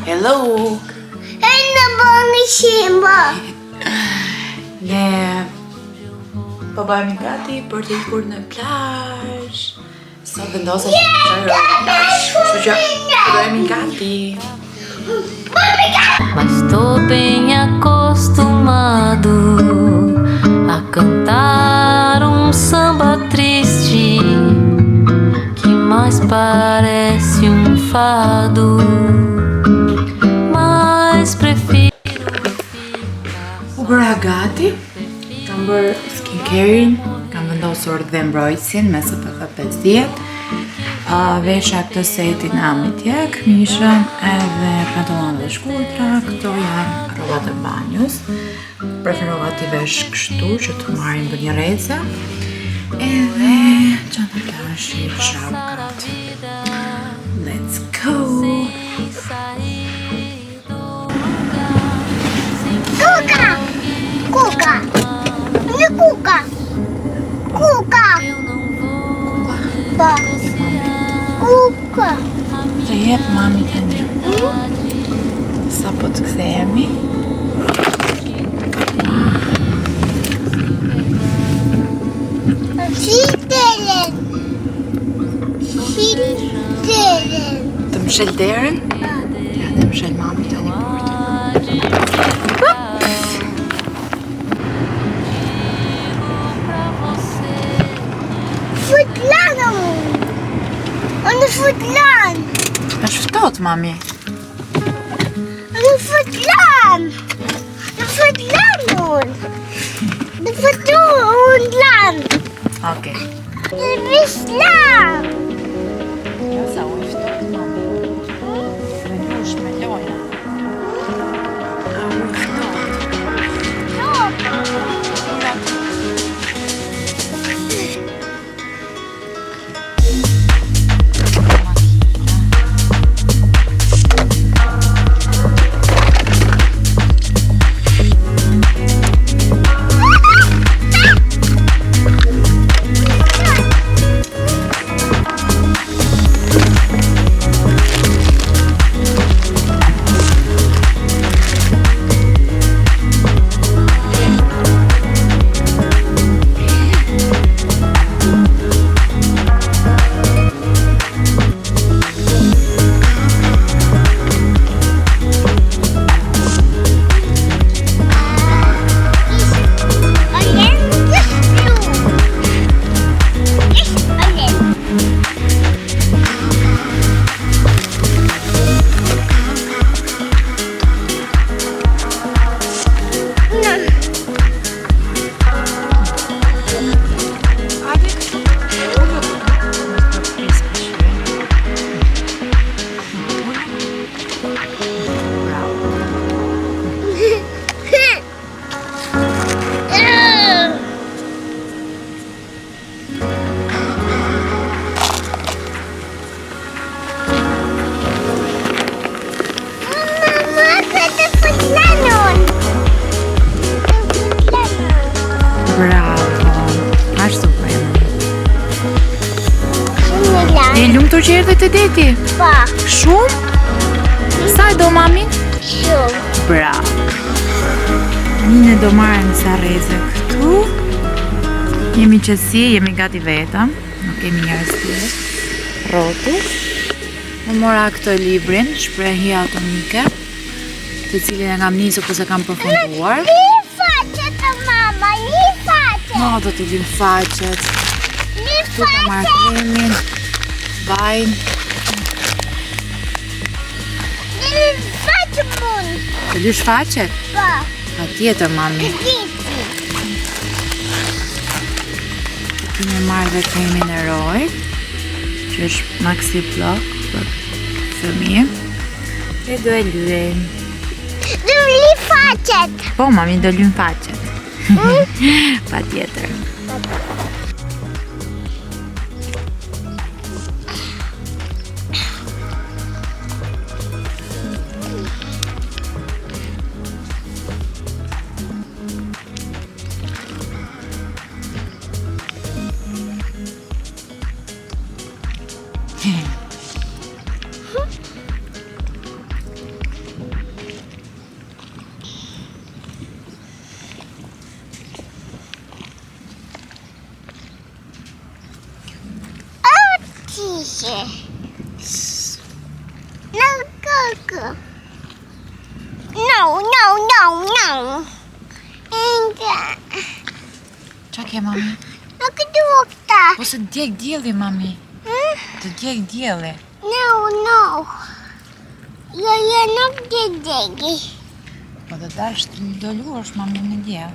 Hello! Hey, në bëni shimba. Ne po bëjmë gati për të ikur në plazh. Sot vendosëm të kështu që bëjmë gati. Mas tô bem acostumado a cantar samba triste que mais parece fado, mas prefiro U bëra gati, kam bërë skincare-in, kam vendosur dhe mbrojtësin me së përtha 50. Vesha këtë setin Amitiè, këmishën edhe pantallonat dhe shkurtra. Këto janë rrobat e banjës. Preferova t'i vesh kështu që të marrin bënjëreza. Edhe çanta plashi, shapkat. Let's go! Kuka! Kuka! Në kuka! Kuka! Pa! Kuka! Të jep mami tani. Sa po të kthehemi. Shitelen! Shitelen! Të mshel derën? Ja, të mshel mami tani portën. Futlanë mu! Në futlan! Është ftohtë, mami. Në futlan! Në futlan unë! Në futlan! Okej. Në vislan! Jo, sa u ftohtë, mami. Me lush, me lojna. A u lumtur që erdhe të deti? Pa! Shumë? Sa e do mami? Shumë! Bravo! Mine do marrën sa rreze këtu. Jemi qësi, jemi gati veta. Nuk kemi njerëz tjerë. Rrotu. Më mora këtë librin, Shprehja Atomike, të cilin e kam nisur kur se kam përfunduar. Li faqet o mama, li faqet! No, do t'i lim faqet. Li Tu ka marrë kremin. Vajnë. Li faqet mund! Të lysh faqet? Pa! Pa tjetër, mami. Dite! Kemi marrë dhe kremin e ROI, që është maxi block për fëmijë. E do e lyejmë. Do li faqet! Po, mami, do lyjmë faqet. Pa tjetër. No. Qa ke, mami? Nuk dukta. Po se djeg dielli, mami. Të djeg dielli. No. Jo, nuk djegi. Po të dash të do luash, mami, në diell.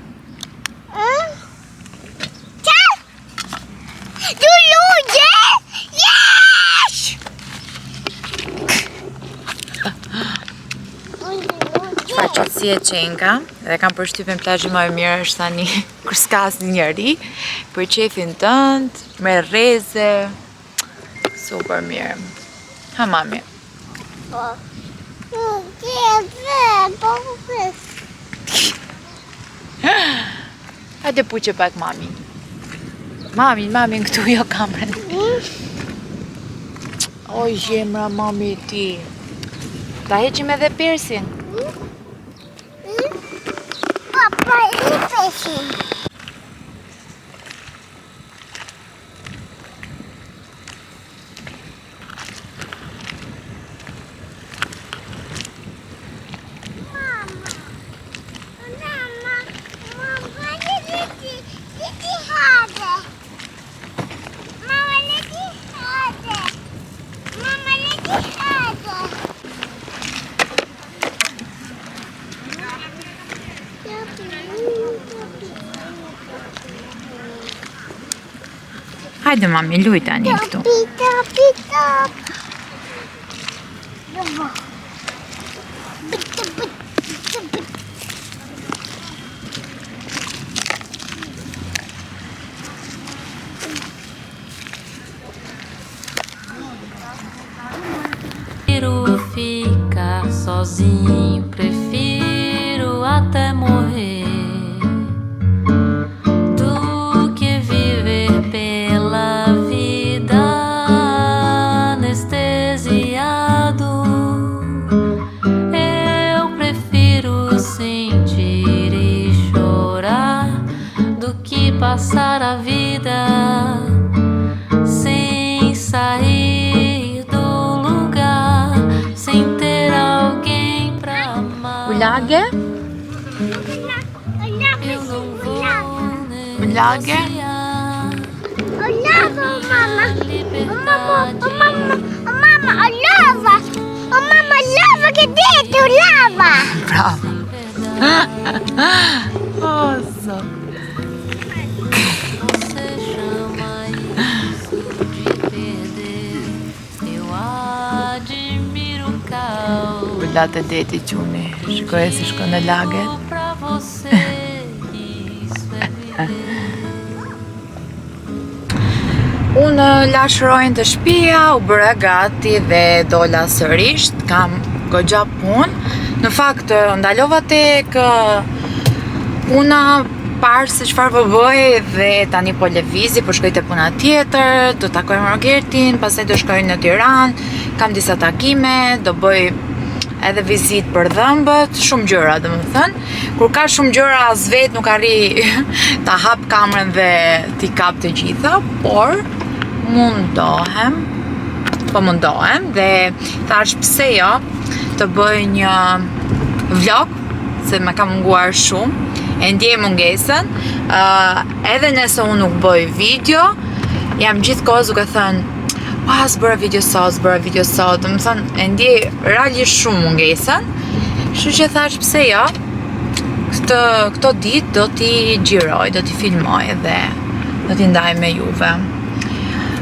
Du luje? Yes! Çfarë qëtësie qenka, dhe kam përshtypjen plazhi më e mirë është tani kur s'ka asnjë njeri, për qefin tënd, me rreze, super mirë. Ha, mami. Hajde puqe pak mami. Mami, këtu jo kamerën. O, zemra mami ti. Ta heqim edhe persin. Papa, i pesin. Hajde mami, luj tani këtu. Top. Prefiro ficar sozinho, prefiro até morrer do que viver pela vida anestesiado. Eu prefiro sentir e chorar do que passar a vida sem sair do lugar, sem ter alguém pra amar. Ulage? Eu não vou Ulage? negociar Olava, mama. liberdade. Olava, que dite, olava. Bravo. Nossa. Você chama isso de perder. Eu admiro o caos. Ulla të deti quni. Shikoj si shkon në laget. Pra você isso é viver. Unë lash ROI-n të shtëpia, u bëra gati dhe dola sërish, kam goxha punë. Në fakt, ndalova tek puna parë se çfarë po bëj dhe tani po lëvizi, po shkoj te puna tjetër, do takoj Margertin, pastaj do shkoj në Tiranë, kam disa takime, do bëj edhe vizit për dhëmbët, shumë gjëra domethënë. Kur ka shumë gjëra as vet nuk arri ta hap kamerën dhe t'i kap të gjitha, por mundohem dhe thash pse jo të bëj një vlog, se më ka munguar shumë, e ndjej mungesën, edhe nëse unë nuk bëj video, jam gjithkohë duke thënë s'bëra video sot, më thënë, e ndjej realisht shumë mungesën, kështu që thash pse jo, këto ditë do t'i gjiroj, do t'i filmoj dhe do t'i ndaj me juve.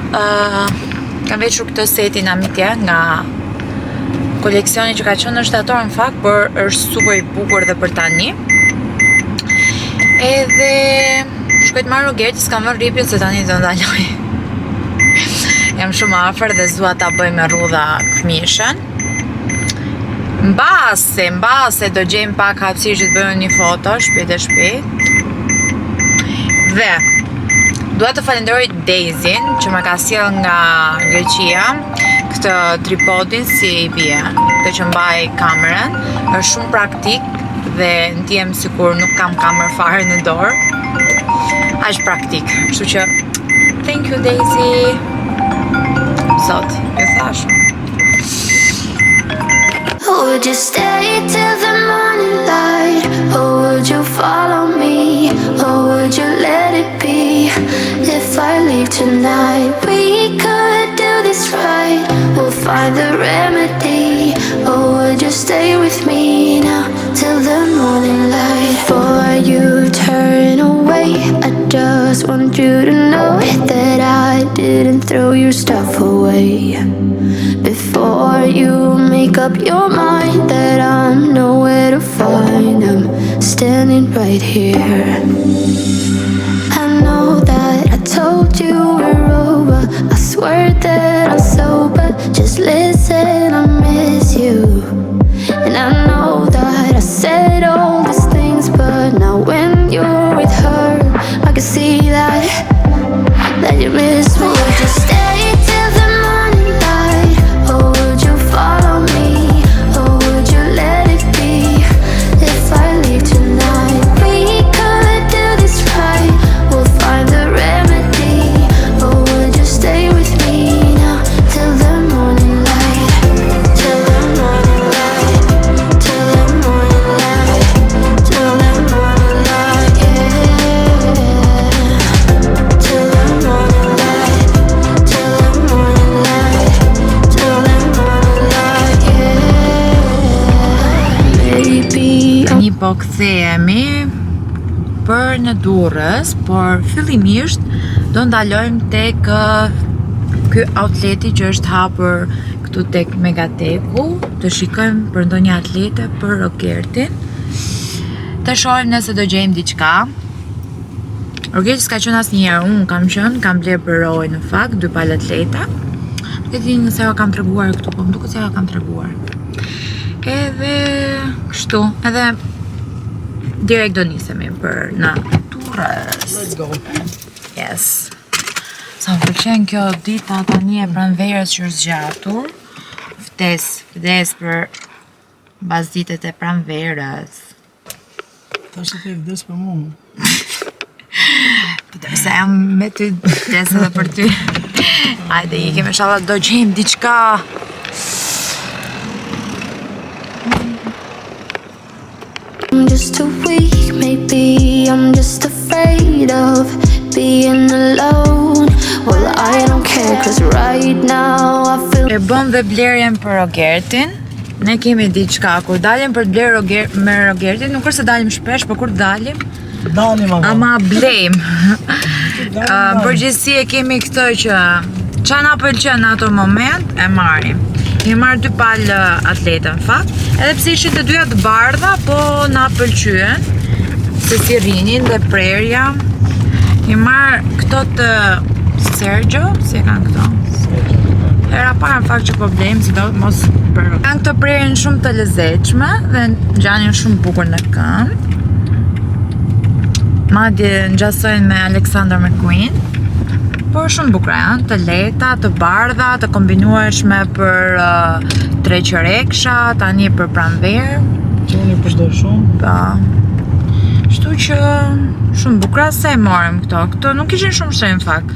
Kam veçur këtë setin Amitiè nga koleksioni që ka qenë në shtator në fakt, por është super i bukur dhe për tani. Edhe shkoj të marr Rogerti, s'kam vënë ripin se tani do ndaloj. Jam shumë afër dhe zua ta bëj me rrudha këmishën. Mbase do gjejmë pak hapësirë që të bëjmë një foto shpejt e shpejt. Dhe dua të falenderoj Daisin që më ka sjell nga Greqia këtë tripodin si i bie, këtë që mbaj kamerën, është shumë praktik dhe ndihem sikur nuk kam kamerë fare në dorë. Aq praktik, kështu që thank you Daisy. Sot, ju thash. Oj, would you stay till the morning light? Or would you follow me? Or would you let it be? If I leave tonight, we could do this right. We'll find the remedy. Or would you stay with me now till the morning light? Before you turn away, I just want you to know that I didn't throw your stuff away. Before you make up your mind that I'm nowhere to find, I'm standing right here. I know that I told you we're over. I swear that I'm sober. Just listen, I miss you. And I know that I said all these things, but now when you're with her, I can see that you miss me. Would you stay till the morning light? Or would you follow me? Or would you let it be? If I leave tonight, we could do this right. We'll find the remedy. Or would you stay with me now till the morning light? Till the morning light. Till the morning light. Till the morning light, yeah. Till the morning light. Till the morning light. Till the morning light, yeah. Maybe Tani po kthehemi për në Durrës, por fillimisht do ndalojmë tek ky outleti që është hapur këtu tek Megateku, të shikojmë për ndonjë atlete për Rogertin. Të shohim nëse do gjejmë diçka. Rogerti s'ka qenë asnjëherë, unë kam bler për ROI në fakt, 2 palë atleta. Nuk e di nëse ja kam treguar këtu, po më duket se ja kam treguar. Edhe kështu, edhe direkt do nisemi për në Durrës. Let's go. Yes. Sa më pëlqen kjo dita tani e pranverës që është zgjatur. Vdes për mbas ditët e pranverës. Tash e ke vdes për mua. Se jam me ty vdes edhe për ty. Hajde, ikim inshallah do gjejmë diçka. I'm just too weak, maybe I'm just afraid of being alone. Well, I don't care, cause right now I feel E bëm dhe blerjen për Rogertin. Ne kemi diçka, kur dalim për të bler me Rogertin, nuk është se dalim shpesh, por kur dalim, Dalim ama blejm. Përgjithësi e kemi këtë që qa na pëlqen në ato moment, e marrim. Kemi marrë 2 palë atlete në fakt, edhe pse ishin të dyja të bardha, po na pëlqyen, se si rrinin dhe prerja. Kemi marrë këto të Sergio, si e kanë këto? Hera para në fakt që po blejmë, si do mos për... Kanë këto prerjen shumë të lezetshme dhe ngjanin shumë bukur në këmbë. Madje ngjasojnë me Alexander McQueen. Por shumë bukura janë, të lehta, të bardha, të kombinueshme për treqëreksha, tani për pranverë. që unë i përdor shumë. Po. Kështu që shumë bukura, se e morëm këto. Këto nuk ishin shumë shtrenjtë në fakt.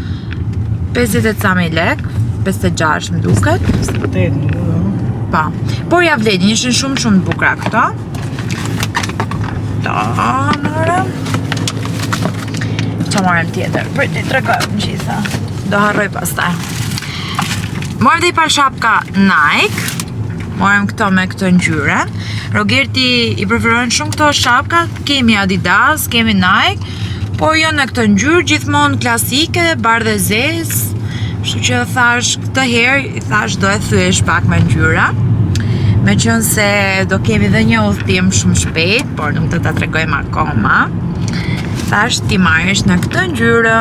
50 cami lek, 56 më duket. 58 më duket. Po. Por ja vledin, ishin shumë të bukura këto. Këto morëm. Qa morëm tjetër, për t'i tregojmë gjitha. Do harroj pastaj. Morëm dhe i par shapka Nike. Morëm këto me këto ngjyre. Rogerti i preferojnë shumë këto shapka. Kemi Adidas, kemi Nike, por jo në këtë ngjyrë, gjithmonë klasike, bardhë zezë. Kështu që thash këtë herë, i thash do e thyesh pak me ngjyra. Me qënë se do kemi dhe një udhëtim shumë shpejt, por nuk të ta tregojmë akoma. Thash ti marrësh në këtë ngjyrë,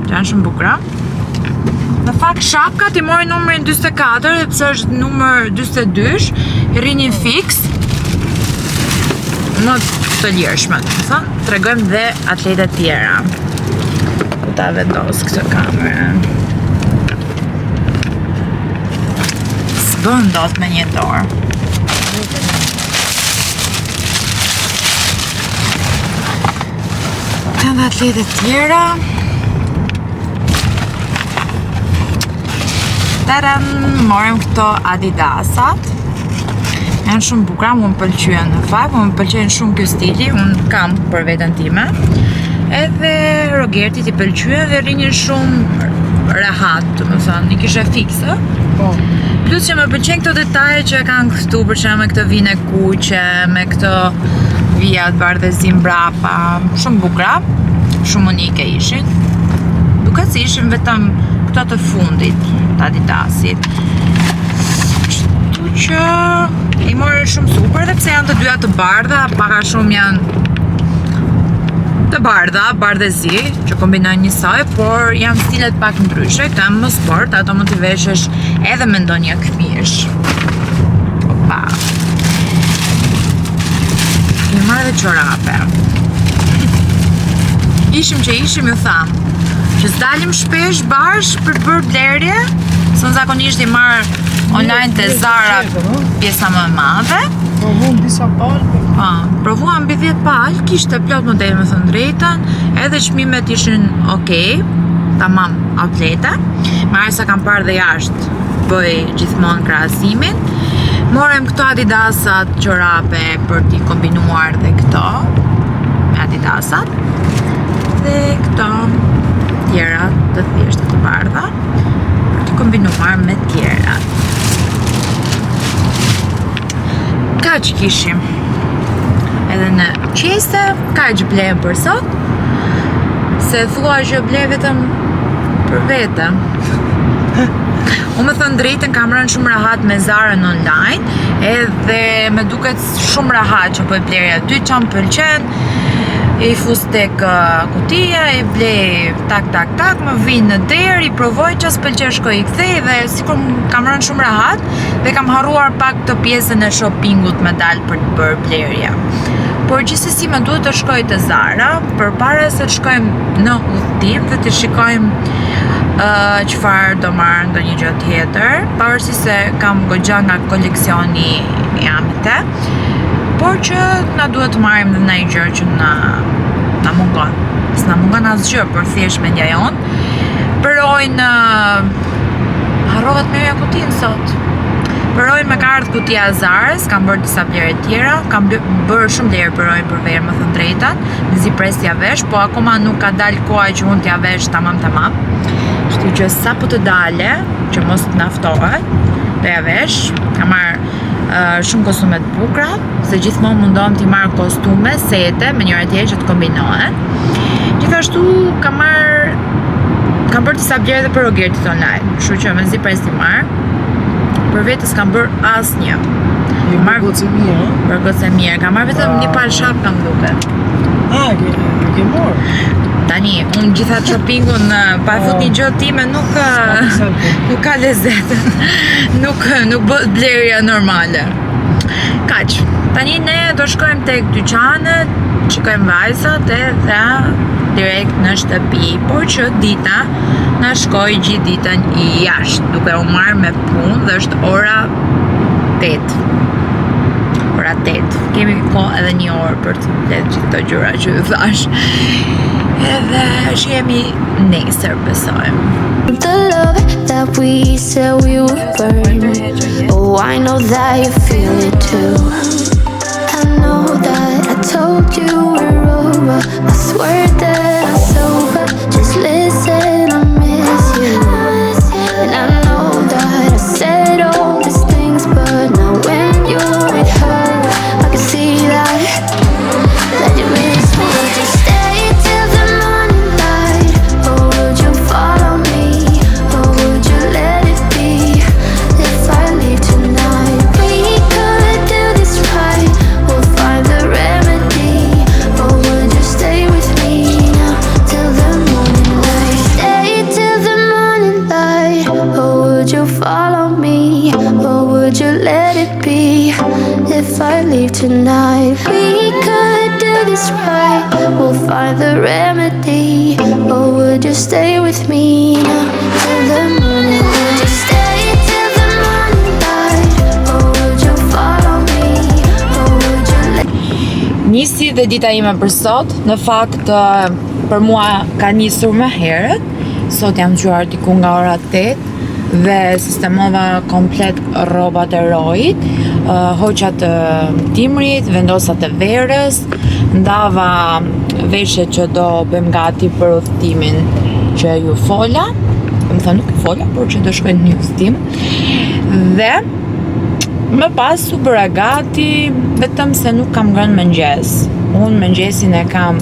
që janë shumë bukura. Në fakt shapka ti mori numrin 44 dhe pse është numër 42, i rrinin fiks. Më të lirshme, tregojmë dhe atletet tjera. Ku ta vendos këtë kamerën. S'bën dot me një dorë. Kanë dhe atletet tjera. Taran, morëm këto Adidasat. janë shumë bukura, më pëlqyen në fakt, më pëlqen shumë ky stili, unë kam për veten time. Edhe Rogertit i pëlqyen dhe rrinjën shumë rahat, domethënë, i kishe fikse. Po. Plus që më pëlqen këto detaje që kanë këtu, për shembull me këtë vine kuqe, me këto vijat bardhëzim brapa, shumë bukura, shumë unike ishin. Duket se ishin vetëm këto të fundit, të Adidasit. Kështu që i morën shumë super, dhe pse janë të dyja të bardha, paka shumë janë të bardha, bardhëzi, që kombinojnë njësoj, por janë stilet pak ndryshe, këto janë më sport, ato mund t'i veshësh edhe me ndonjë këmishë. Opa. I marrë dhe çorape. Ishim që ishim, ju thamë, që s'dalim shpesh bashkë për bërë blerje, së zakonisht i marrë online të Zara pjesa më e madhe. Provuam disa palë. Provuam mbi 10 palë, kishte plot model me thënë drejtën, edhe çmimet ishin okay, tamam outlete. Marrë sa kam parë dhe jashtë, bëj gjithmonë krahasimin. Morëm këto Adidasat çorape për t'i kombinuar dhe këto me Adidasat. Dhe këto tjera të thjeshta të bardha për t'i kombinuar me tjerat. Kaq kishim. Edhe në qese, kaq blejmë për sot. Se thua që blej vetëm për vete. Unë me thënë drejtën, kam rënë shumë rahat me Zarën online, edhe me duket shumë rahat që bëj blerje aty, që më pëlqen, i fus tek kutia, i blej tak, më vinë në derë, i provoj që s'pëlqen shkoj i kthej, dhe sikur kam rënë shumë rahat, dhe kam harruar pak të pjesën e shoppingut me dalë për të bërë blerje. Por gjithsesi më duhet të shkoj te Zara, përpara se të shkojmë në udhtim dhe të shikojmë çfarë do marr ndonjë gjë tjetër, pavarësisht se kam goxha nga koleksioni i Amitiè, por që na duhet të marrim dhe ndonjë gjë që na mungon. S'na mungon asgjë, por thjesht mendja jonë. Për ROI-n harrova të merrja kutinë sot. Për ROI-n më ka ardhur kutia e Zarës, kam bërë disa blerje tjera, kam bërë shumë blerje për ROI-n për verë, më thënë drejtën, mezi pres t'ja vesh, po akoma nuk ka dalë koha që unë t'ja vesh tamam. Kështu që sa po të dale, që mos të naftohet, do ja vesh. Kam marrë shumë kostume të bukura, se gjithmonë mundohem t'i marrë kostume, sete, me njëra tjetër që të kombinohen. Gjithashtu kam bërë disa blerje dhe për Rogertit online, kështu që mezi pres t'i marrë. Për vetës kam bërë asnjë. Për gocë mirë, Për gocë mirë, kam marrë vetëm një palë shapka më duket. Ke morë? Tani, unë gjitha shoppingun pa fut një gjë time nuk ka lezet. Nuk bëhet blerja normale. Kaq. Tani ne do shkojmë tek dyqanet, shikojmë vajzat edhe direkt në shtëpi, por që Dita na shkoj gjithë ditën i jashtë, duke u marrë me punë dhe është ora 8. Ora 8. Kemi kohë edhe një orë për të mbledhur gjithë këto gjëra që ju thash. Edhe shihemi nesër, besojmë. The love that we said we would burn. Oh, I know that you feel it too. I know that I told you we're over. I swear that I'm sober. Just listen, I miss you. And I know that I said all these things, but now when you're with her, I can see that you miss me. Would you stay till the morning light, or would you follow me, or would you let it be? If I leave tonight, we could do this right. We'll find the remedy, or would you stay with me now till the morning light? Stay till the morning light, or would you follow me, or would you let it be? If I leave tonight, we could do this right. We'll find the remedy, or would you stay with me now till the morning light? Would you stay till the morning light, or would you follow me, or would you let Nisi dhe dita ime për sot, në fakt për mua ka nisur më herët. Sot jam zgjuar diku nga ora 8 dhe sistemova komplet rrobat e ROI-t. hoqa të dimrit, vendosa të verës, ndava veshjet që do bëjmë gati për udhëtimin që ju fola, më thënë nuk i fola, por që do shkojnë një udhëtim, dhe më pas u bëra gati, vetëm se nuk kam ngrënë mëngjes. Unë mëngjesin e kam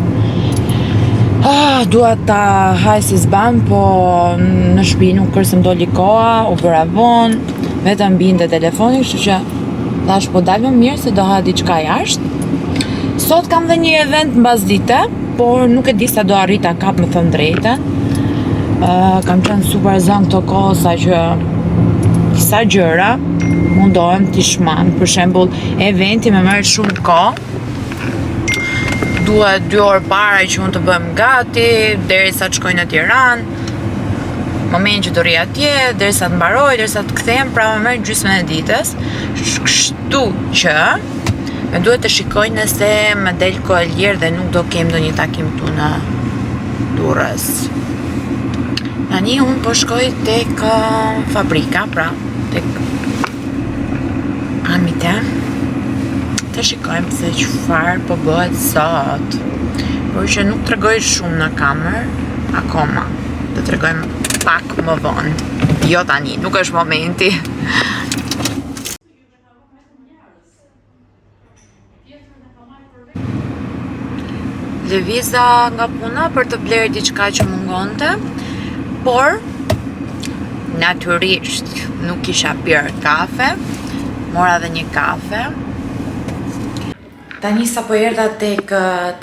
dua ta haj si zban, po në shtëpi nuk kërsëm doli koha, u bëra vonë, vetëm binte telefoni, kështu që thash po dal më mirë se do ha diçka jashtë. Sot kam dhe një event mbas dite, por nuk e di sa do arrita kap, me thënë drejtën. Kam qenë super zënë këto kohë, sa që disa gjëra mundohem t'i shman. Për shembull, eventi më merr shumë kohë. Duhet 2 orë para që unë të bëhem gati, derisa të shkoj në Tiranë. Moment që do rri atje, derisa të mbaroj, derisa të kthehem, pra më merr gjysmën e ditës. Kështu që me duhet të shikoj nëse më del kohë e lirë dhe nuk do kem ndonjë takim këtu në Durrës. Tani unë po shkoj tek fabrika, pra tek Amitiè. Të shikojmë se çfarë po bëhet sot. Por që nuk tregoj shumë në kamerë akoma. Do tregojmë pak më vonë. Jo tani, nuk është momenti. Lëviza nga puna për të blerë diçka që mungonte, por natyrisht nuk kisha pirë kafe, mora dhe një kafe. Tani sa po erdha tek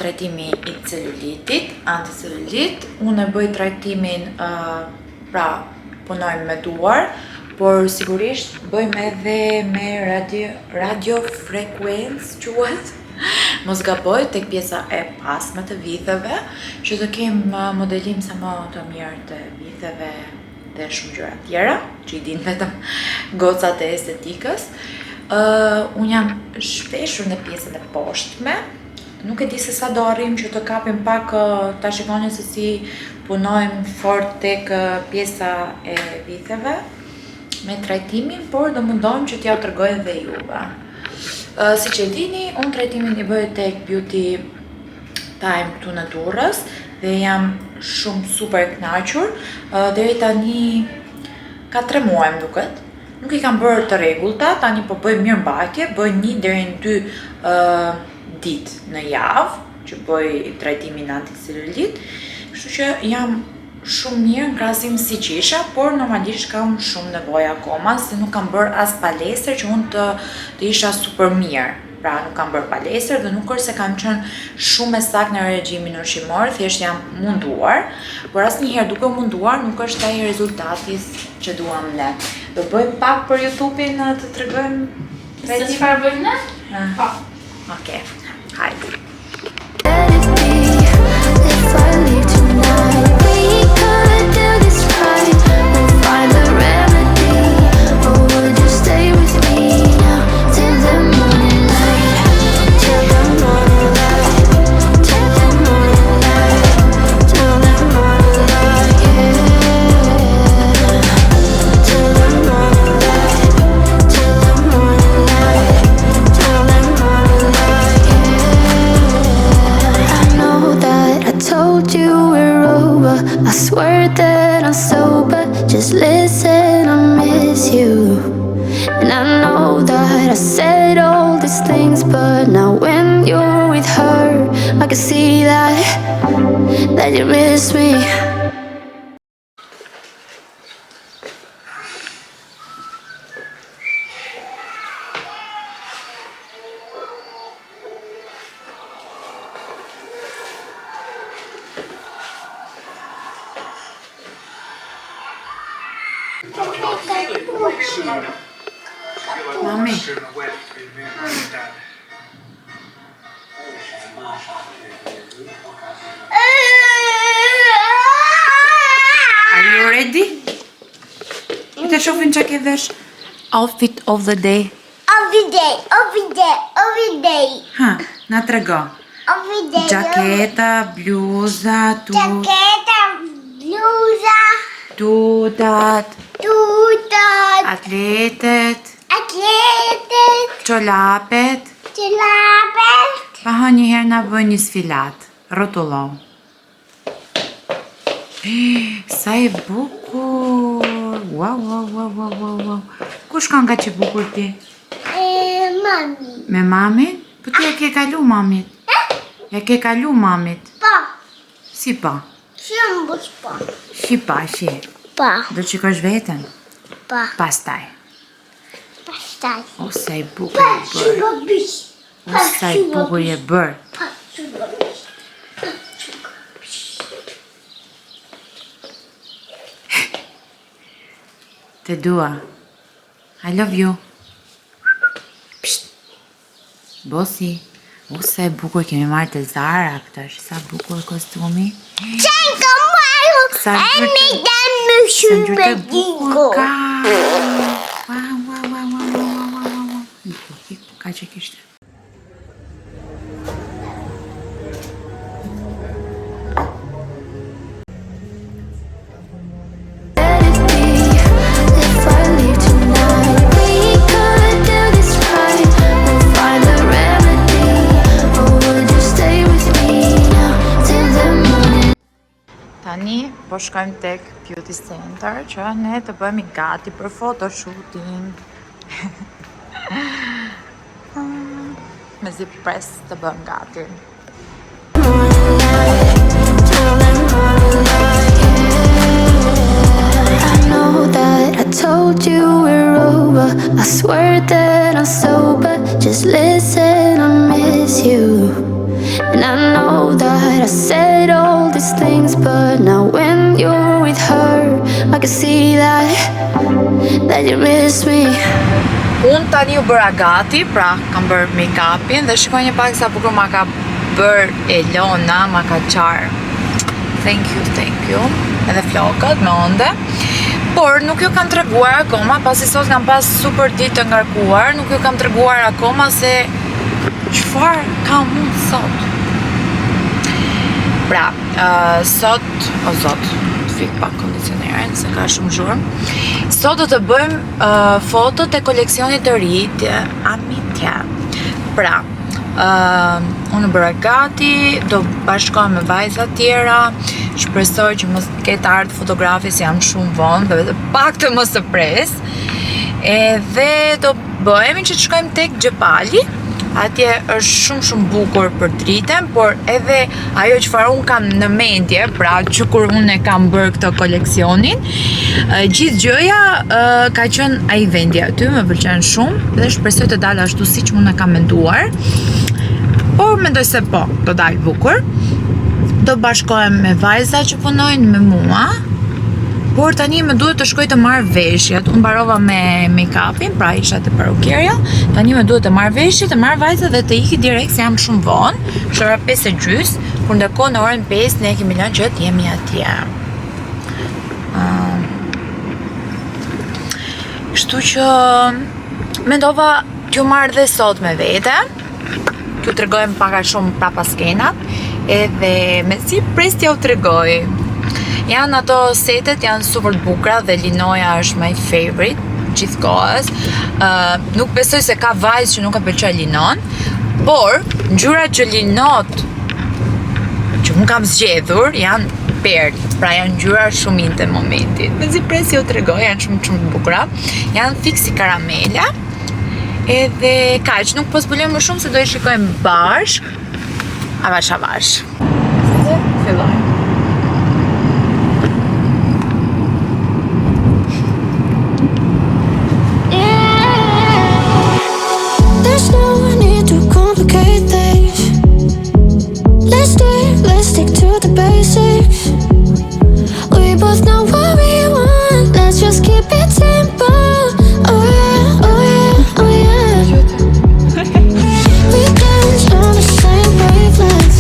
trajtimi i celulitit, anticelulit, unë e bëj trajtimin, pra punojmë me duar, por sigurisht bëjmë edhe me radiofrekuencë quhet. Mos gaboj tek pjesa e pasme të vitheve, që të kem modelim sa më të mirë të vitheve dhe shumë gjëra tjera, që i din vetëm gocat e estetikës. Unë jam shpeshur në pjesën e poshtme, nuk e di se sa do arrim që të kapim pak, ta shikoni se si punojmë fort tek pjesa e vitheve me trajtimin, por do mundohem që t'ja tregoj edhe juve. Si që dini, unë trajtimin i bëj tek Beauty Time këtu në Durrës dhe jam shumë super knaqur. Deri tani ka 3 muaj më duket. Nuk i kam bërë të rregullta, tani po bëj mirëmbajtje, bëj 1 deri në 2 ditë në javë që bëj trajtimin anticelulit. Kështu që jam shumë mirë në krahasim si që isha, por normalisht kam shumë nevojë akoma, se nuk kam bërë as palestër që unë të isha super mirë. Pra nuk kam bërë palestër dhe nuk është se kam qenë shumë me saktë në regjimin ushqimor, thjesht jam munduar, por asnjëherë duke munduar nuk është ai rezultati që duam ne. Do bëjmë pak për YouTube-in të tregojmë Se çfarë bëjmë ne? Okej, hajde. Let it be. If I leave tonight, we could do this right. We'll find a remedy. Or would you stay with me now till the morning light? Till the morning light. Till the morning light. Till the morning light. Yeah. Till the morning light. Till the morning light. Till the morning light. Yeah. I know that I told you we're over. I swear that I'm sober. Just listen, I miss you. And I know that I said all these things, but now when you're with her, I can see that you miss me. Mami. Are you ready? Të shohin çka ke vesh. Outfit of the day. Every day. Ha, na trego. Every day. Giacchetta, bluza, Giacchetta, blusa, tutat, tuta, atletet, Atletet. Çolapet. Tilapet. Pa ha një herë na bëj një sfilat. Rrotullo. Sa e bukur. Wow, wow, wow, wow, wow, wow. Ku shkon nga që bukur ti? Mami. Me mamin? Po ti ja ke kalu mamit. Ja ke kalu mamit. Pa. Si pa? Shumë bush pa. Si pa, si. Pa. Do të shikosh veten? Pa. Pastaj. Pastaj. O, sa e bukur e bërë. Babish. O, sa e bukur e bërë. Te dua. I love you. Psht. Bosi. O, sa e bukur kemi marrë të Zara këtash. Sa bukur kostumi. Qenë ka marru. Sa E gjyrë mi të- dhe më Sa shumë gjyrë me të bukur dingo. ka. Wow, wow, wow, wow, wow, wow, wow. Ka që kishte. Let it be. If I leave tonight, we could do this right. We'll find a remedy. Or would you stay with me now till the morning? Tani po shkojmë tek beauty center që ne të bëhemi gati për fotoshooting. Me zi pres të bëhem gati. Till the morning light, yeah. I know that I told you we're over. I swear that I'm sober. Just listen, I miss you. And I know that I said all these things, but now when you're with her, I can see that you miss me. Unë tani u bëra gati, pra kam bërë make-upin dhe shikoj një pak sa bukur ma ka bërë Elona, ma ka qarë. Thank you. Edhe flokët me onde. Por nuk ju kam treguar akoma, pasi sot kam pas super ditë të ngarkuar, nuk ju kam treguar akoma se çfarë kam unë sot. Pra, sot, o zot, të fik pak kondicionerin, se ka shumë zhurmë. Sot do të bëjmë fotot e koleksionit të ri të Amitiè. Pra, unë bëra gati, do bashkohem me vajza tjera, shpresoj që mos ketë ardhë fotografi se jam shumë vonë, dhe pak të mos të pres. Edhe do bëhemi që të shkojmë tek Gjepali. Atje është shumë bukur për dritën, por edhe ajo çfarë unë kam në mendje, pra që kur unë e kam bërë këtë koleksionin, gjithë gjëja ka qenë ai vendi aty, më pëlqen shumë dhe shpresoj të dalë ashtu siç unë e kam menduar. Por mendoj se po, do dalë bukur. Do bashkohem me vajza që punojnë me mua. Por tani më duhet të shkoj të marr veshjet. Unë mbarova me make-upin, pra isha te parukierja. Tani më duhet të marr veshjet, të marr vajza dhe të iki direkt se jam shumë vonë. Është ora 5:30, kur ndërkohë në orën 5 ne kemi lënë që të jemi atje. Kështu që mendova t'ju marr dhe sot me vete. T'ju tregojmë pak a shumë prapa skenat, edhe me si pres t'ja u tregoj. Janë ato setet, janë super bukra dhe linoja është my favorite gjithkohës. Nuk besoj se ka vajzë që nuk e pëlqej linon, por ngjyrat që linot që unë kam zgjedhur janë perl, pra janë ngjyra shumë inte momentit. Mezi presi u tregoj, janë shumë bukra. Janë fiksi karamela. Edhe kaq, nuk po zbulojmë më shumë se do i shikojmë bashk. Avash. Fillojmë. There's no need to complicate things. Let's stick to the basics. We both know what we want. Let's just keep it simple. Oh yeah, oh yeah, oh yeah. We dance on the same wavelength.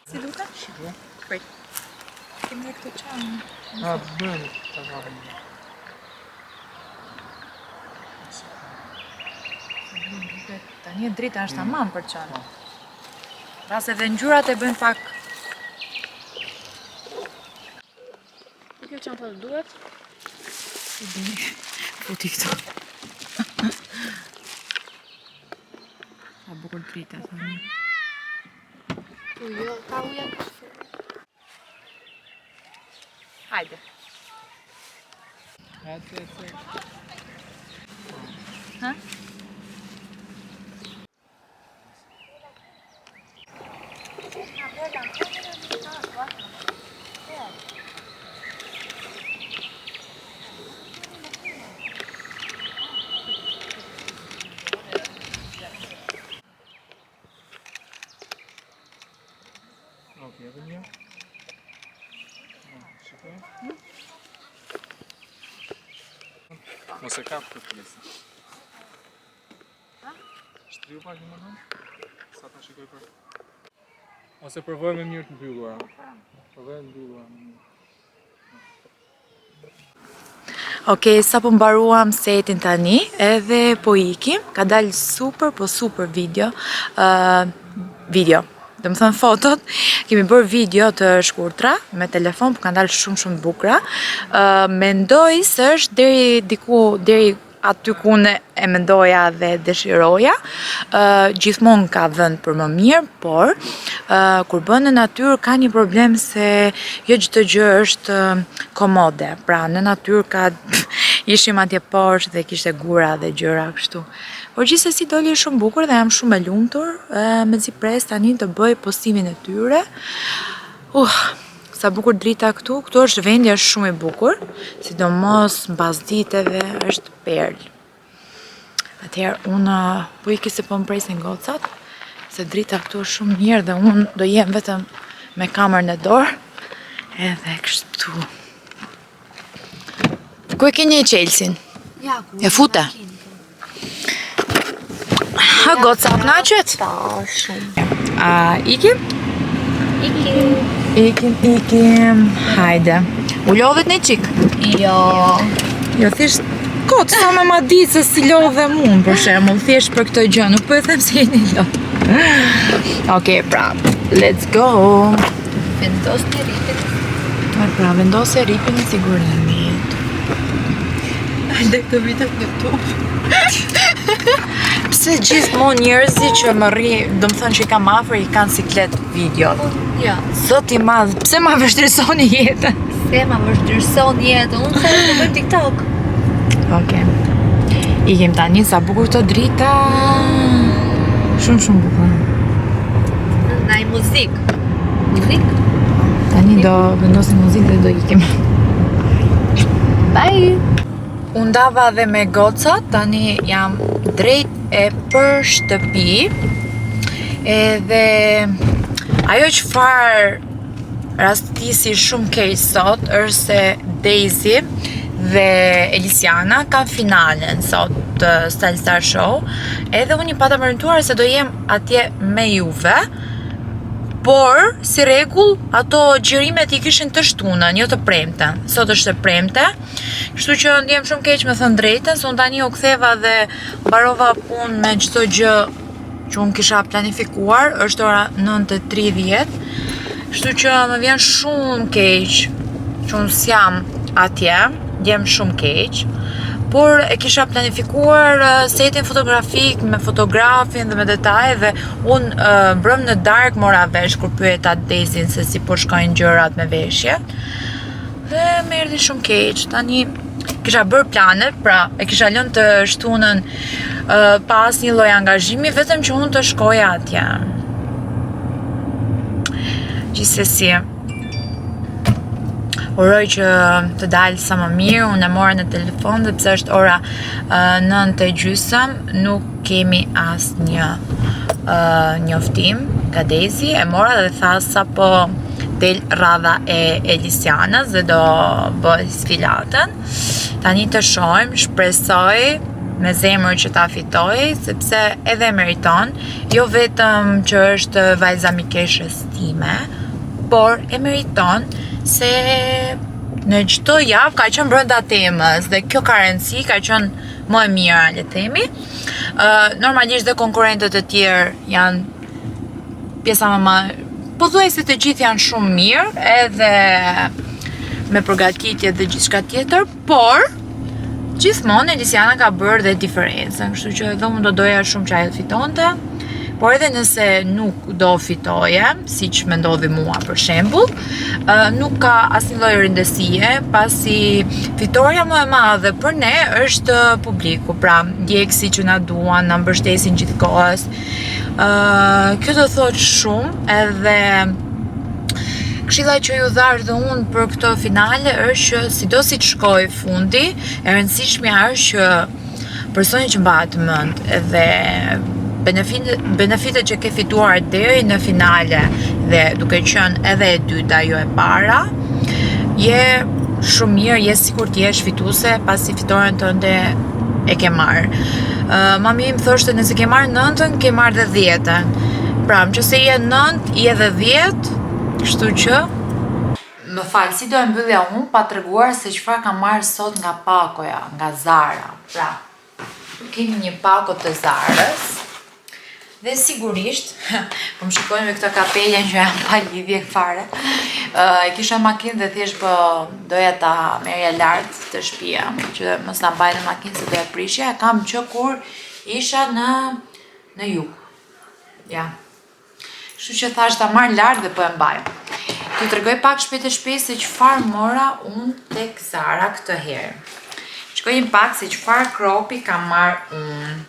Si duket? Prit. Kemi dhe këtë qanë. Bërë, të varëm. Tani e drita është tamam për qanë. Ras edhe ngjyrat e bëjnë pak. Kjo çanta të duhet? Futi këtu. Sa bukur drita tani. Po jo, ka uja. Hajde. Atë. Ha? Okej, edhe një. Shikoj. Mos e kap këtë pjesë. Shtriu pak më vonë. Sa ta shikoj për. Ose provoj me mirë të mbyllura. Provoj të mbyllura. Okej, sa po mbaruam setin tani, edhe po ikim, ka dalë super, po super video, dhe më thënë fotot, kemi bërë video të shkurtra me telefon, po kanë dalë shumë bukra. Mendoj se është deri aty ku ne e mendoja dhe dëshiroja, gjithmonë ka vend për më mirë, por kur bën në natyrë ka një problem se jo çdo gjë është komode. Pra në natyrë ka ishim atje poshtë dhe kishte gura dhe gjëra kështu. Por gjithsesi doli shumë bukur dhe jam shumë e lumtur, mezi pres tani të bëj postimin e tyre. Sa bukur drita këtu është vendi, është shumë i bukur, sidomos mbas diteve është perl. Atëherë unë po iki se po më presin gocat, se drita këtu është shumë mirë dhe unë do jem vetëm me kamerën e dorë, edhe kështu. Ku e ke një Chelsin? Ja, ku. E fute? Ha, gocat knaqet? Ta, shumë. Ikim? Ikim, hajde. U lodhet një qik? Jo. Jo, thjesht kot, sa me ma di se si lodhe mund, për shemull, thjesht për këtë gjë, nuk po e them se jeni lodh. Okej, pra, let's go. Vendos një ripin. Pra, vendose ripin e sigurimit. Hajde këtë video në YouTube. Pse gjithmonë njerëzit që më do më thënë që i kam afër i kanë siklet video. Ja. Zot i madh, pse ma vështirësoni jetën? Se ma vështirëson jetën, unë thërë të bëjmë TikTok. Okej. Ikim tani, sa bukur të drita. Shumë bukur. Na i muzik. Muzik? Tani do vendosim muzikë dhe do ikim. Bye! Unë dava dhe me gocat, tani jam drejt e për shtëpi. Edhe ajo çfarë rastisi shumë keq sot është se Daisy dhe Elisiana kanë finalen sot të Style Star Show. Edhe unë i pata përmenduar se do jem atje me juve. Por, si rregull, ato gjërimet i kishin të shtunën, jo të premten. Sot është e premte, kështu që ndjem shumë keq me thënë drejtën, se unë tani u ktheva dhe mbarova punë me çdo gjë që unë kisha planifikuar, është ora 9:30, kështu që më vjen shumë keq që unë s'jam atje, ndjem shumë keq. Por e kisha planifikuar setin fotografik me fotografin dhe me detaj dhe unë brëm në dark mora vesh kur pyeta Daisyn se si po shkojnë gjërat me veshje. Dhe më erdhi shumë keq. Tani kisha bërë planet, pra e kisha lënë të shtunën pas një lloj angazhimi vetëm që unë të shkoja atje. Gjithsesi, uroj që të dalë sa më mirë, unë e morë në telefon dhe pse është ora 9:30, nuk kemi asë një njoftim nga Daisy, e mora dhe tha sa po del radha e Elisianës dhe do bëj sfilatën. Tani të shohim, shpresoj me zemër që ta fitoj, sepse edhe meriton, jo vetëm që është vajza mikeshës time, por e meriton se në çdo javë ka qenë brenda temës dhe kjo ka rëndësi, ka qenë më e mira, le themi. Normalisht dhe konkurrentët e tjerë janë pjesa më pothuajse të gjithë janë shumë mirë, edhe me përgatitje dhe gjithçka tjetër, por gjithmonë Elisiana ka bërë dhe diferencën, kështu që edhe unë do doja shumë që ajo të fitonte, por edhe nëse nuk do fitoje, siç më ndodhi mua për shembull, nuk ka asnjë lloj rëndësie, pasi fitoria më e madhe për ne është publiku, pra ndjekësi që na duan, na mbështesin gjithkohës. Kjo do thotë shumë, edhe këshilla që ju dhash dhe unë për këto finale është që sidosi të shkojë fundi, e rëndësishmja është që personi që mbahet mend edhe benefitet që ke fituar deri në finale dhe duke qenë edhe e dyta jo e para, je shumë mirë, je sigurt të jesh fituese pasi fitoren tënde e ke marrë. Mami më thoshte nëse ke marrë 9-ën, ke marrë dhe 10-ën. Pra, nëse je 9, je dhe 10, kështu që më fal, si do e mbyllja unë pa treguar se çfarë kam marrë sot nga pakoja, nga Zara. Pra, kemi një pako të Zarës. Dhe sigurisht, po më shikojnë me këto kapelen që janë pa lidhje fare. E kisha makinë dhe thjesht po doja ta merrja lart të shtëpia, që mos ta mbaj në makinë se do e prishja. E kam që kur isha në jug. Ja. Kështu që thash ta marr lart dhe po e mbaj. T'ju tregoj pak shpejt e shpejt se çfarë mora unë tek Zara këtë herë. Shikojmë pak se çfarë kropi kam marr unë.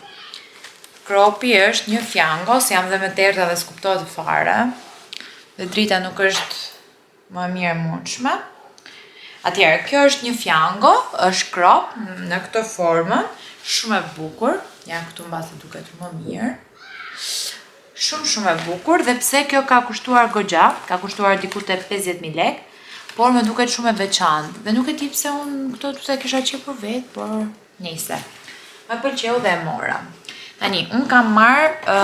Kropi është një fjango, se jam dhe me terta dhe s'kuptohet fare. Dhe drita nuk është më mirë e mundshme. Atëherë, kjo është një fjango, është krop në këtë formën, shumë e bukur. Ja, këtu mbasi duket më mirë. Shumë e bukur, dhe pse kjo ka kushtuar goxha, ka kushtuar diku te 50.000 lekë, por më duket shumë e veçantë. Dhe nuk e di pse unë këto të kisha qepur vetë, por nice. Më pëlqeu dhe e mora. Tani, unë kam marrë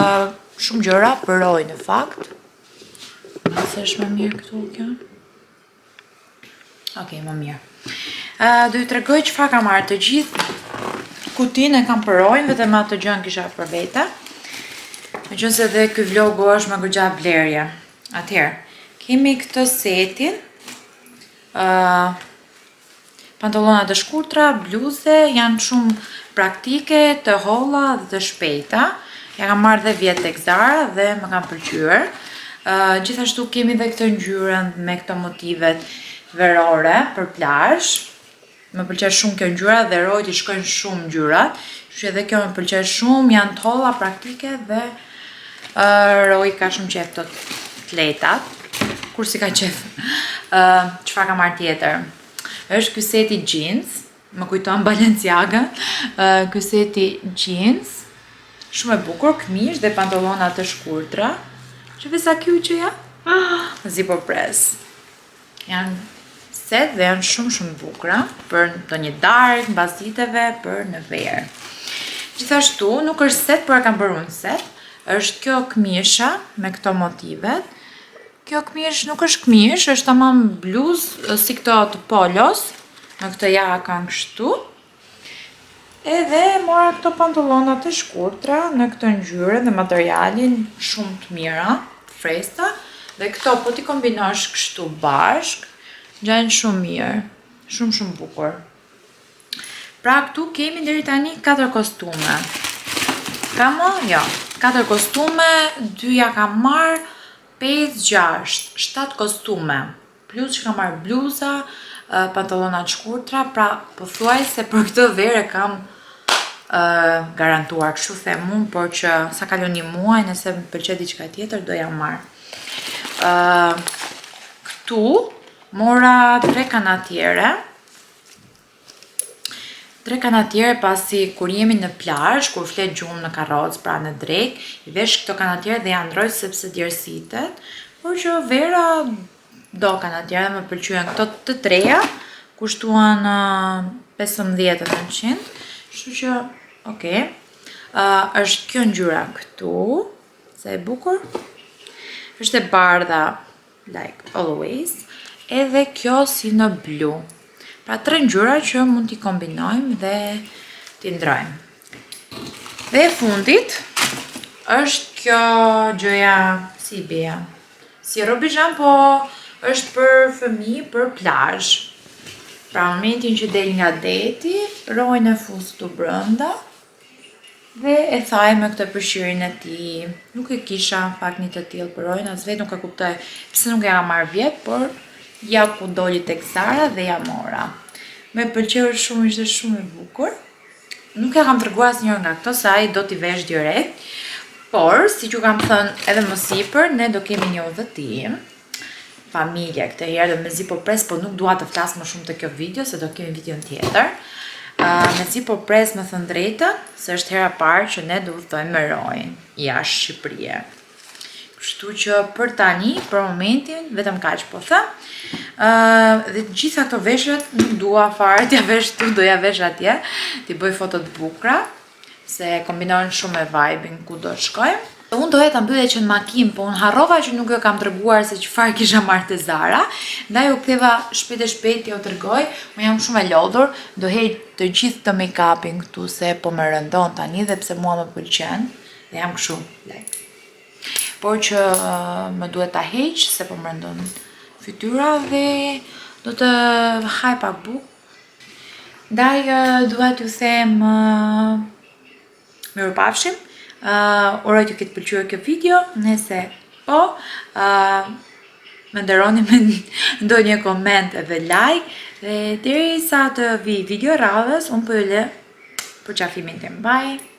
shumë gjëra për ROI në fakt. Nëse është më mirë këtu kjo? Okej, më mirë. Do ju tregoj çfarë kam marrë. Të gjithë kutinë e kam për ROI, vetëm ato gjën kisha për vete. Meqense dhe ky vlogu është me goxha blerje. Atëherë, kemi këtë setin. Pantallona të shkurtra, bluze, janë shumë praktike, të holla dhe të shpejta. Ja kam marrë dhe vjetë tek Zara dhe më kam pëlqyer. Gjithashtu kemi dhe këtë ngjyrën me këto motivet verore për plazh. Më pëlqen shumë kjo ngjyra dhe ROI i shkojnë shumë ngjyrat. Kështu që edhe kjo më pëlqen shumë, janë të holla praktike dhe ROI ka shumë qejf të letat. Kur si ka qejf. Çfarë kam marrë tjetër? Është ky seti jeans, më kujton Balenciaga. Ky seti jeans, shumë e bukur, këmish dhe pantallona të shkurtra. Që sa cute që ja? Zipper press. Janë set dhe janë shumë bukura për ndonjë darkë, mbas diteve, për në verë. Gjithashtu, nuk është set, por e kam bërë unë set. Është kjo këmisha me këto motivet. Kjo këmish nuk është këmish, është tamam bluzë si këto të polos, në këtë jakën kështu. Edhe mora këto pantallona të shkurtra në këtë ngjyrë dhe materialin shumë të mira, freskëta, dhe këto po ti kombinosh kështu bashk, gjajnë shumë mirë, shumë bukur. Pra këtu kemi deri tani 4 kostume. Kamo? Jo, 4 kostume, 2 ja kam marrë, 5, 6, 7 kostume, plus që kam marrë bluza, pantallona të shkurtra, pra pothuajse për këtë verë kam garantuar, kështu them unë, por që sa kalon një muaj, nëse më pëlqet diçka tjetër, do ja marr. Këtu mora 3 kanatiere. 3 kanatiere pasi kur jemi në plazh, kur flet gjumë në karrocë, pra në drekë, i vesh këto kanatiere dhe ja ndroj sepse djersitet, por që vera dokan atjera, më pëlqyen këto të treja, kushtuan 15.900, kështu që, okay. Është kjo ngjyra këtu, sa e bukur. Është e bardha, like always, edhe kjo si në blu. Pra 3 ngjyra që mund t'i kombinojmë dhe t'i ndrojmë. Dhe e fundit është kjo gjëja si beja. Si robizhan, po është për fëmijë, për plazh. Pra momentin që del nga deti, ROI-n e fus këtu brenda. Dhe e thaj me këtë përshirin e tij. Nuk e kisha në fakt një të tillë për ROI-n, as vetë nuk e kuptoj pse nuk e kam marrë vjet, por ja ku doli tek Zara dhe ja mora. Me pëlqeu shumë, ishte shumë e bukur. Nuk e kam treguar asnjëherë nga këto, se ai do t'i vesh direkt. Por, siç ju kam thënë edhe më sipër, ne do kemi një udhëtim familje këtë herë, dhe mezi po pres, po nuk dua të flas më shumë të kjo video, se do kemi video tjetër. Mezi po pres me thënë drejtën, se është hera parë që ne do udhtojmë me ROI-n jashtë Shqipërie. Kështu që për tani, për momentin, vetëm kaq po them. Dhe gjitha këto veshët nuk dua fare t'ja vesh tu, do ja vesh atje, t'i bëj foto të bukura, se kombinojnë shumë me vibe-in ku do shkojmë. Unë doja ta mbyllja që në makinë, po unë harrova që nuk jo kam treguar se çfarë kisha marrë te Zara. Ndaj u ktheva shpejt e shpejt t'ju tregoj. Unë jam shumë e lodhur, do hej të gjithë të make-upin këtu se po më rëndon tani dhe pse mua më pëlqen. Dhe jam kështu, like. Por që më duhet ta heq se po më rëndon fytyra dhe do të haj pak bukë. Ndaj dua t'ju them mirupafshim. Uroj t'ju ketë pëlqyer kjo video, nëse po, më nderoni me ndonjë koment edhe like, dhe derisa të vi video radhës, unë po ju lë për qafimin tim. Bye!